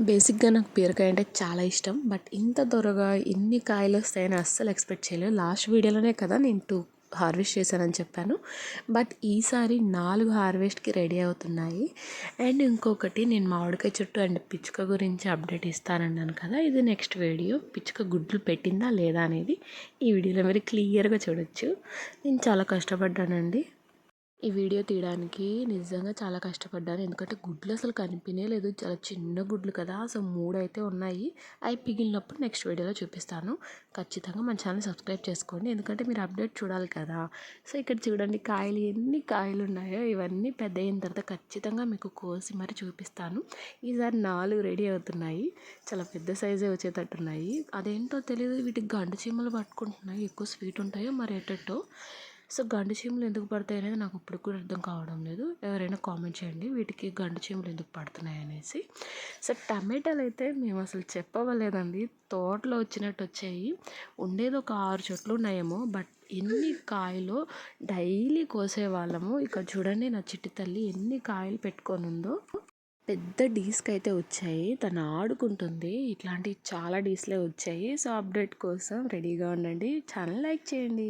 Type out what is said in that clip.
బేసిక్‌గా నాకు బీరకాయ అంటే చాలా ఇష్టం. బట్ ఇంత త్వరగా ఇన్ని కాయలు వస్తాయని అస్సలు ఎక్స్‌పెక్ట్ చేయలేదు. లాస్ట్ వీడియోలోనే కదా నేను 2 హార్వెస్ట్ చేశానని చెప్పాను. బట్ ఈసారి 4 హార్వెస్ట్‌కి రెడీ అవుతున్నాయి. అండ్ ఇంకొకటి నేను మామిడికాయ చెట్టు అండ్ పిచ్చుక గురించి అప్డేట్ ఇస్తానన్నాను కదా! ఇది నెక్స్ట్ వీడియో. పిచ్చుక గుడ్లు పెట్టిందా లేదా అనేది ఈ వీడియోలో మీరు క్లియర్‌గా చూడొచ్చు. నేను చాలా కష్టపడ్డానండి. ఈ వీడియో తీయడానికి నిజంగా చాలా కష్టపడ్డాను. ఎందుకంటే గుడ్లు అసలు కనిపియనే లేదు. చాలా చిన్న గుడ్లు కదా! సో 3 అయితే ఉన్నాయి. అవి పిగిలినప్పుడు నెక్స్ట్ వీడియోలో చూపిస్తాను. ఖచ్చితంగా మన ఛానల్ సబ్స్క్రైబ్ చేసుకోండి. ఎందుకంటే మీరు అప్డేట్ చూడాలి కదా! సో ఇక్కడ చూడండి కాయలు ఎన్ని కాయలు ఉన్నాయో ఇవన్నీ పెద్ద అయిన తర్వాత ఖచ్చితంగా మీకు కోసి మరి చూపిస్తాను. ఈసారి 4 రెడీ అవుతున్నాయి. చాలా పెద్ద సైజే వచ్చేటట్టున్నాయి. అదేంటో తెలియదు వీటికి గండు చీమలు పట్టుకుంటున్నాయి. ఎక్కువ స్వీట్ ఉంటాయో మరి ఎటెట్టో. సో గండు చీమలు ఎందుకు పడతాయి అనేది నాకు ఇప్పుడు కూడా అర్థం కావడం లేదు. ఎవరైనా కామెంట్ చేయండి వీటికి గండు చీమలు ఎందుకు పడుతున్నాయి అనేసి. సో టమాటాలు అయితే మేము అసలు చెప్పవలేదండి, తోటలో వచ్చినట్టు వచ్చాయి. ఉండేది ఒక 6 చెట్లు ఉన్నాయేమో. బట్ ఎన్ని కాయలు డైలీ కోసేవాళ్ళము. ఇక్కడ చూడండి నా చిట్టి తల్లి ఎన్ని కాయలు పెట్టుకొని ఉందో. పెద్ద డీస్క్ అయితే వచ్చాయి. తను ఆడుకుంటుంది. ఇట్లాంటివి చాలా డీస్లే వచ్చాయి. సో అప్డేట్ కోసం రెడీగా ఉండండి. ఛానల్ లైక్ చేయండి.